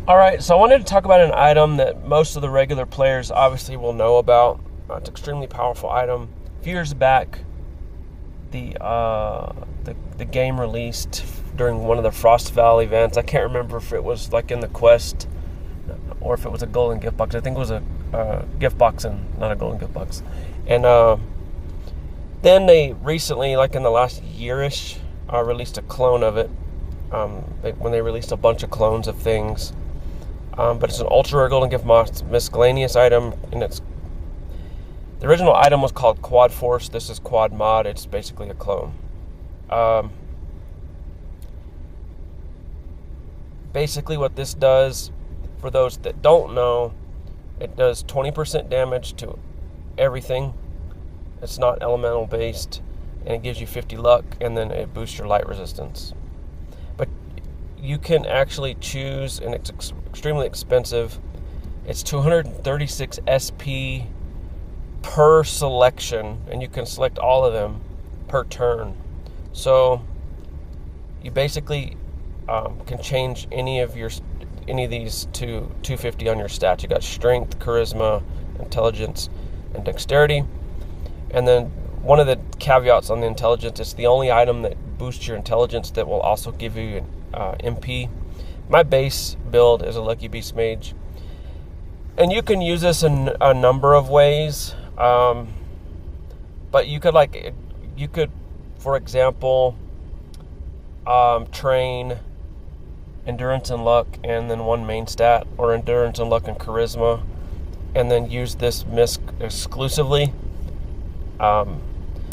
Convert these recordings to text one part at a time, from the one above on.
Alright, so I wanted to talk about an item that most of the regular players obviously will know about. It's an extremely powerful item. A few years back, the game released during one of the Frost Valley events. I can't remember if it was like in the quest or if it was a golden gift box. I think it was a gift box and not a golden gift box. And then they recently, like in the last year-ish, released a clone of it. When they released a bunch of clones of things. But it's an ultra rare golden gift box miscellaneous item, and the original item was called Quad Force. This is QuadMod. It's basically a clone. Basically, what this does, for those that don't know, it does 20% damage to everything. It's not elemental based, and it gives you 50 luck, and then it boosts your light resistance. But you can actually choose, and it's extremely expensive. It's 236 SP per selection, and you can select all of them per turn. So you basically can change any of these to 250 on your stats. You got strength, charisma, intelligence, and dexterity. And then one of the caveats on the intelligence, it's the only item that boosts your intelligence that will also give you MP. My base build is a Lucky Beast Mage, and you can use this in a number of ways. But you could, for example, train endurance and luck, and then one main stat, or endurance and luck and charisma, and then use this misc exclusively.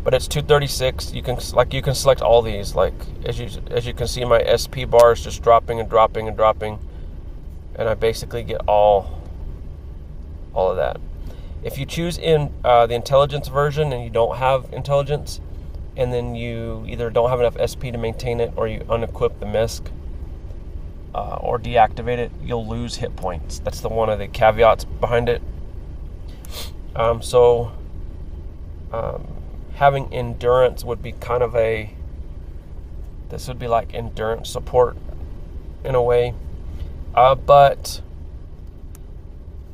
But it's 236. You can select all these. Like as you can see, my SP bar is just dropping and dropping and dropping, and I basically get all of that. If you choose in the intelligence version and you don't have intelligence, and then you either don't have enough SP to maintain it, or you unequip the misc or deactivate it, you'll lose hit points. That's one of the caveats behind it. Having endurance would be kind of this would be like endurance support in a way. But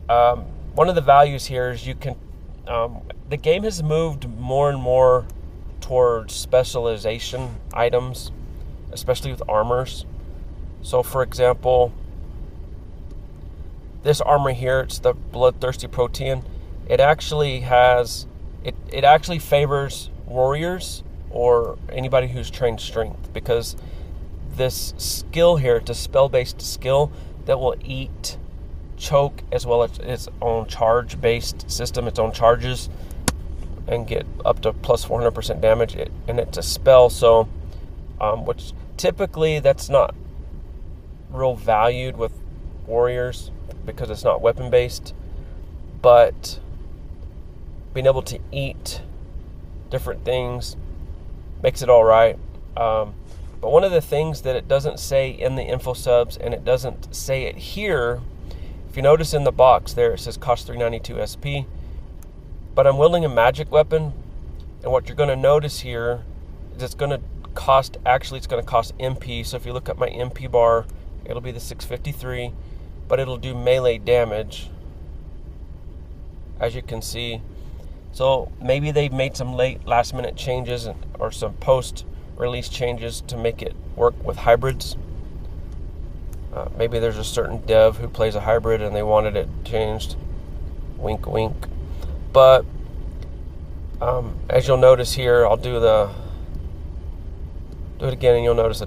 one of the values here is you can, the game has moved more and more towards specialization items, especially with armors. So for example, this armor here, it's the Bloodthirsty Protean. It actually has, it actually favors warriors or anybody who's trained strength, because this skill here, it's a spell-based skill that will eat, choke, as well as its own charge-based system, its own charges, and get up to plus 400% damage. And it's a spell, so which typically that's not real valued with warriors because it's not weapon-based, but being able to eat different things makes it all right. But one of the things that it doesn't say in the info subs, and it doesn't say it here, if you notice in the box there, it says cost 392 SP, but I'm wielding a magic weapon, and what you're going to notice here is it's going to cost MP. So if you look at my MP bar, it'll be the 653, but it'll do melee damage, as you can see. So maybe they've made some last minute changes or some post-release changes to make it work with hybrids. Maybe there's a certain dev who plays a hybrid and they wanted it changed. Wink, wink. But as you'll notice here, I'll do it again, and you'll notice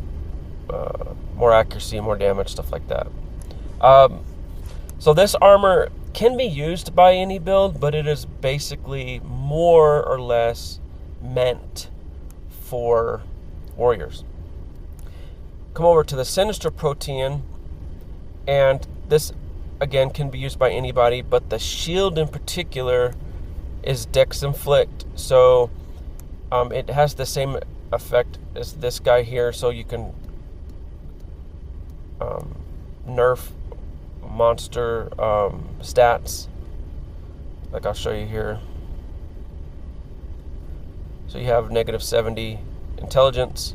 more accuracy, more damage, stuff like that. So this armor can be used by any build, but it is basically more or less meant for warriors. Come over to the Sinister Protean, and this again can be used by anybody, but the shield in particular is Dex Inflict, so it has the same effect as this guy here, so you can nerf monster stats, like I'll show you here. So you have negative 70 intelligence,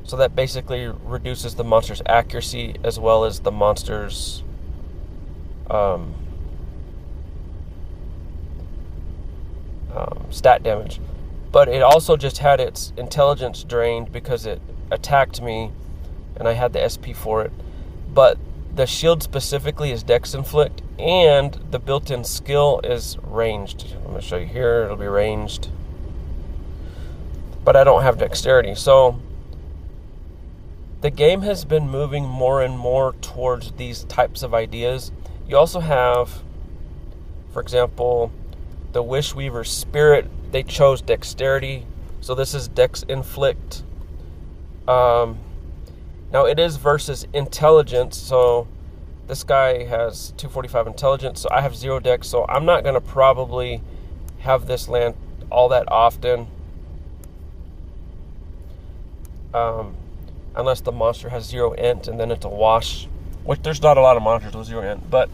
so that basically reduces the monster's accuracy as well as the monster's stat damage. But it also just had its intelligence drained because it attacked me, and I had the SP for it. But the shield specifically is Dex Inflict, and the built-in skill is ranged. I'm going to show you here. It'll be ranged. But I don't have Dexterity. So the game has been moving more and more towards these types of ideas. You also have, for example, the Wishweaver Spirit. They chose Dexterity. So this is Dex Inflict. Now it is versus Intelligence. So this guy has 245 Intelligence. So I have 0 Dex. So I'm not going to probably have this land all that often. Unless the monster has 0 int, and then it's a wash. Which there's not a lot of monsters with 0 int. But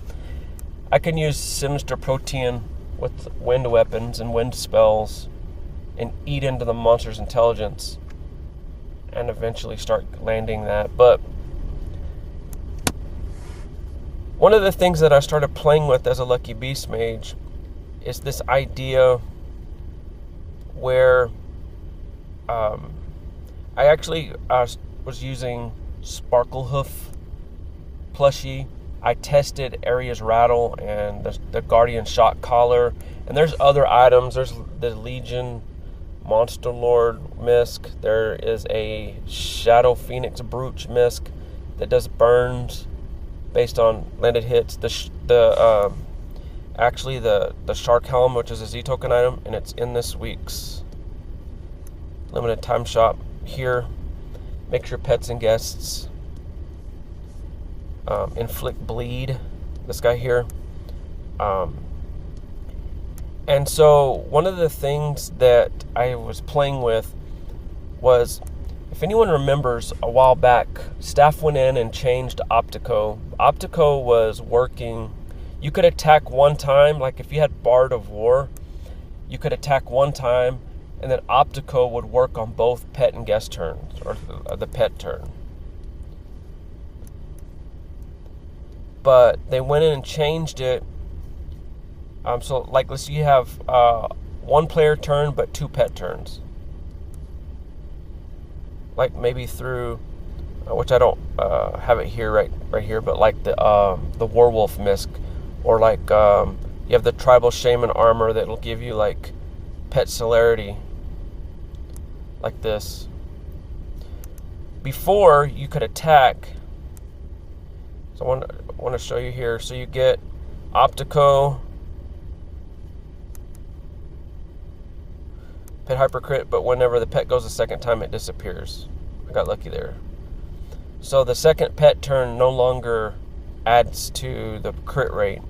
I can use Sinister Protean with wind weapons and wind spells and eat into the monster's intelligence and eventually start landing that. But one of the things that I started playing with as a Lucky Beast Mage is this idea where I actually was using Sparklehoof plushie. I tested Aria's Rattle and the Guardian Shock Collar. And there's other items. There's the Legion Monster Lord Misk. There is a Shadow Phoenix Brooch Misk that does burns based on landed hits. Actually the Shark Helm, which is a Z token item, and it's in this week's limited time shop here. Make your pets and guests inflict bleed, this guy here. And so one of the things that I was playing with was, if anyone remembers, a while back, Staff went in and changed Optico. Optico was working, you could attack one time, like if you had Bard of War, you could attack one time, and then Optico would work on both pet and guest turns, or the pet turn. But they went in and changed it. So, like, let's say you have one player turn, but 2 pet turns. Like maybe through, which I don't have it here right here, but like the Werewolf Misk, or like you have the Tribal Shaman armor that'll give you like pet celerity, like this. Before you could attack. So I want to show you here. So you get Optico, pet hypercrit, but whenever the pet goes a second time, it disappears. I got lucky there. So the second pet turn no longer adds to the crit rate.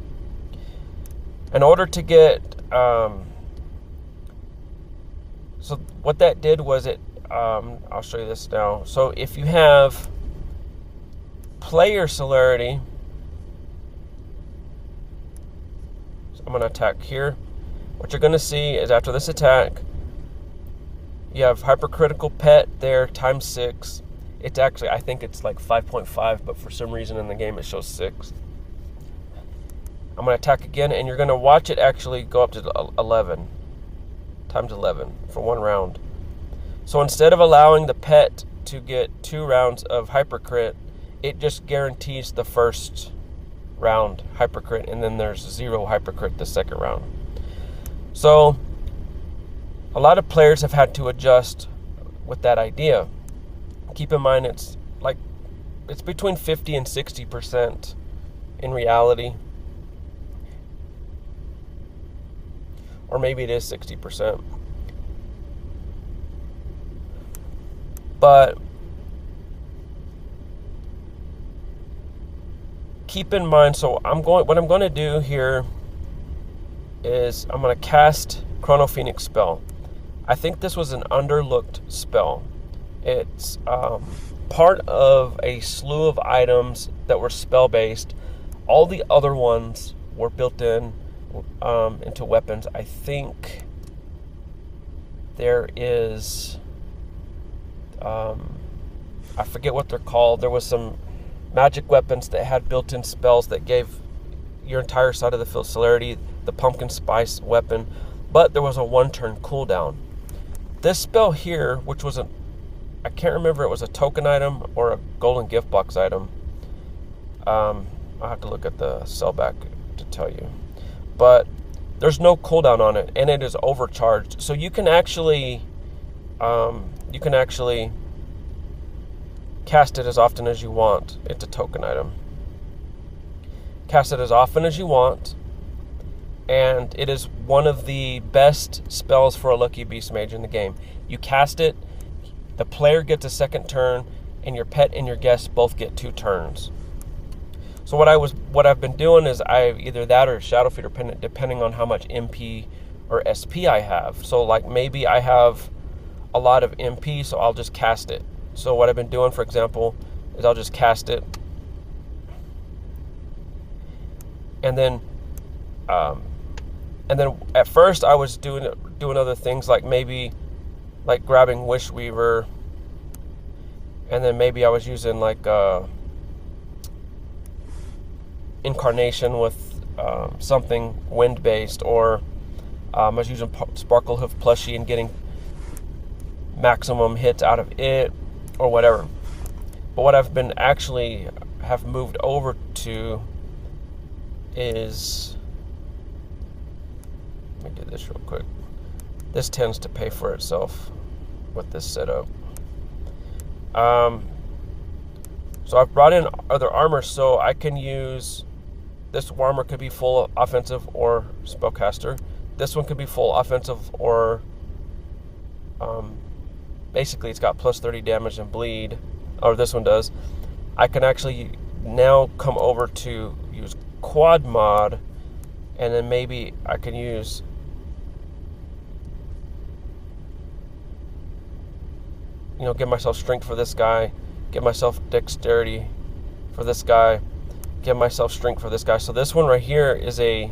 In order to get, so what that did was I'll show you this now. So if you have player celerity, so I'm going to attack here. What you're going to see is after this attack, you have hypercritical pet there times 6. It's actually, I think it's like 5.5, but for some reason in the game it shows 6. I'm going to attack again, and you're going to watch it actually go up to 11 times 11 for 1 round. So instead of allowing the pet to get 2 rounds of hypercrit, it just guarantees the first round hypercrit, and then there's 0 hypercrit the second round. So a lot of players have had to adjust with that idea. Keep in mind it's between 50 and 60% in reality. Or maybe it is 60%. But keep in mind, so what I'm going to do here is I'm going to cast Chrono Phoenix spell. I think this was an underlooked spell. It's part of a slew of items that were spell based. All the other ones were built in into weapons. I think there is I forget what they're called. There was some magic weapons that had built-in spells that gave your entire side of the field celerity, the pumpkin spice weapon, but there was a 1-turn cooldown. This spell here, which was I can't remember if it was a token item or a golden gift box item. I'll have to look at the sellback to tell you. But there's no cooldown on it, and it is overcharged. So you can actually cast it as often as you want. It's a token item. Cast it as often as you want, and it is one of the best spells for a Lucky Beast Mage in the game. You cast it, the player gets a second turn, and your pet and your guest both get 2 turns. So what I've been doing is either that or Shadow Feeder Pendant, depending on how much MP or SP I have. So like maybe I have a lot of MP, so I'll just cast it. So what I've been doing, for example, is I'll just cast it, and then at first I was doing other things, like maybe like grabbing Wish Weaver, and then maybe I was using like Incarnation with something wind based, or I was using Sparkle Hoof Plushie and getting maximum hits out of it or whatever. But what I've been actually have moved over to is, let me do this real quick. This tends to pay for itself with this setup. So I've brought in other armor, so I can use this armor could be full offensive or spellcaster. This one could be full offensive or basically it's got plus 30 damage and bleed, or this one does. I can actually now come over to use QuadMod, and then maybe I can use give myself strength for this guy, give myself dexterity for this guy, give myself strength for this guy. So this one right here is a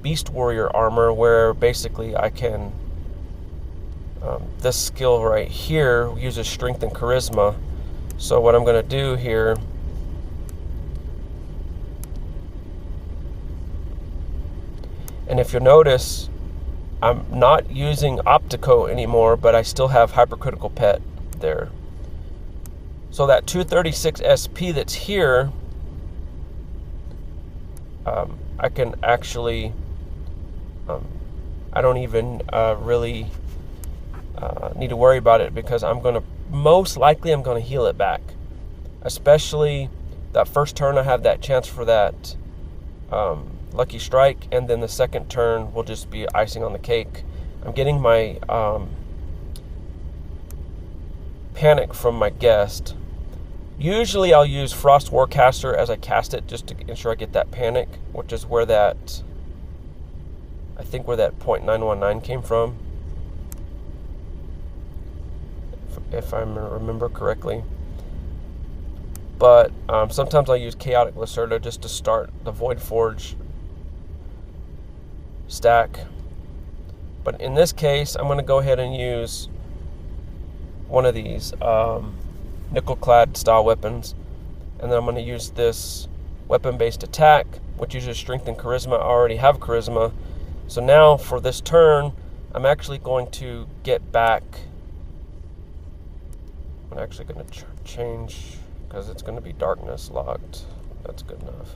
Beast Warrior armor, where basically I can this skill right here uses strength and charisma. So what I'm going to do here, and if you'll notice, I'm not using Optico anymore, but I still have Hypercritical Pet there. So that 236 SP that's here, I can actually, I don't even really need to worry about it, because most likely I'm going to heal it back. Especially that first turn I have that chance for that Lucky Strike, and then the second turn will just be icing on the cake. I'm getting my Panic from my guest. Usually I'll use Frost Warcaster as I cast it, just to ensure I get that Panic, which is where that, I think where that .919 came from, if I remember correctly. But sometimes I'll use Chaotic Lacerda just to start the Void Forge stack. But in this case, I'm going to go ahead and use one of these nickel-clad style weapons, and then I'm going to use this weapon-based attack, which uses strength and charisma. I already have charisma, so now for this turn, I'm actually going to get back. I'm actually going to change, because it's going to be darkness locked. That's good enough.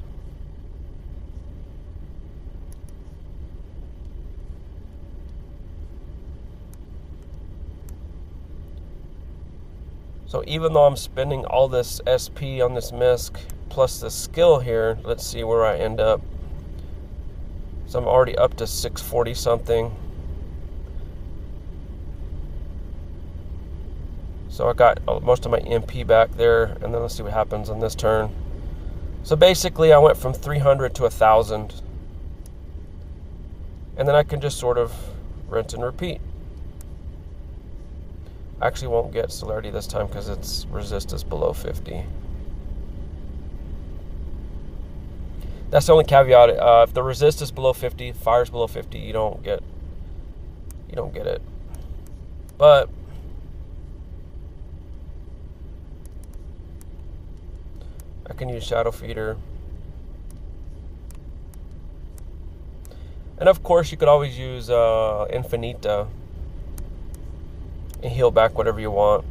So even though I'm spending all this SP on this misc plus this skill here, let's see where I end up. So I'm already up to 640 something. So I got most of my MP back there, and then let's see what happens on this turn. So basically I went from 300 to 1,000. And then I can just sort of rinse and repeat. I actually won't get celerity this time because its resist is below 50. That's the only caveat. If the resist is below 50, fire's below 50, you don't get it. But I can use Shadow Feeder. And of course, you could always use Infinita and heal back whatever you want.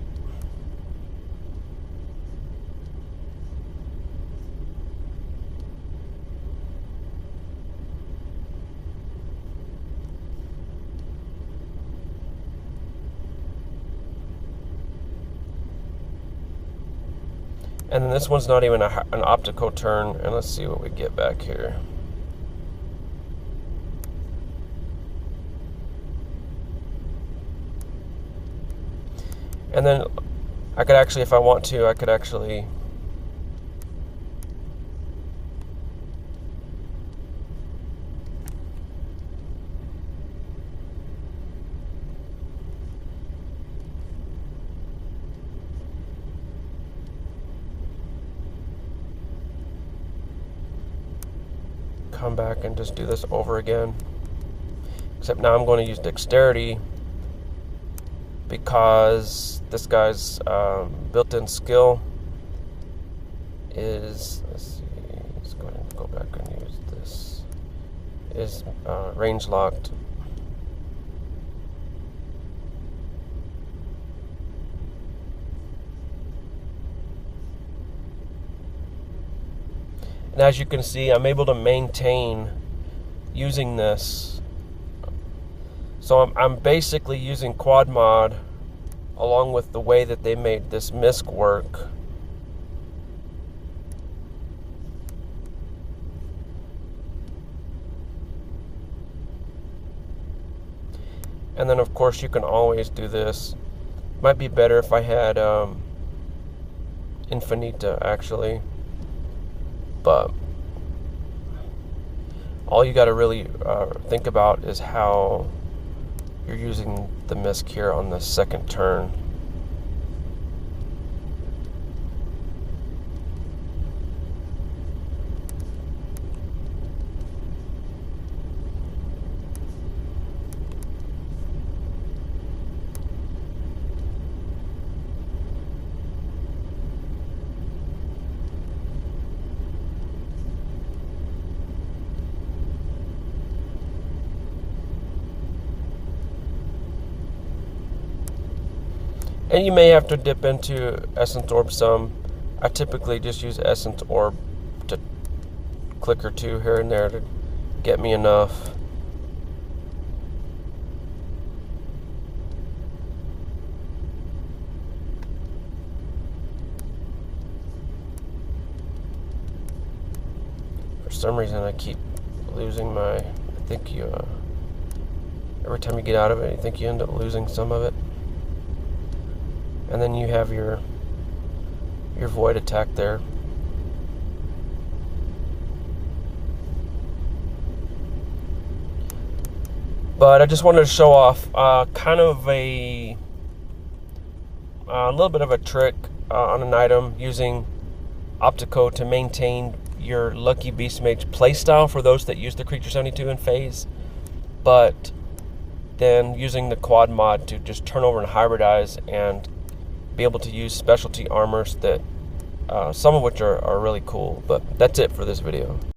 And then this one's not even an Optico turn. And let's see what we get back here. And then I could actually, if I want to, I could actually come back and just do this over again. Except now I'm going to use Dexterity because this guy's built-in skill is, let's see, let's go ahead and go back and use this, is range locked. And as you can see, I'm able to maintain using this. So I'm basically using QuadMod along with the way that they made this misc work. And then of course you can always do this. Might be better if I had Infinita actually. But all you got to really think about is how you're using the misc here on the second turn. And you may have to dip into Essence Orb some. I typically just use Essence Orb to click or two here and there to get me enough. For some reason I keep losing my, I think you, every time you get out of it, I think you end up losing some of it. And then you have your void attack there. But I just wanted to show off kind of a little bit of a trick on an item using Optico to maintain your Lucky Beast Mage playstyle for those that use the Creature 72 in phase, but then using the QuadMod to just turn over and hybridize and be able to use specialty armors that some of which are really cool. But that's it for this video.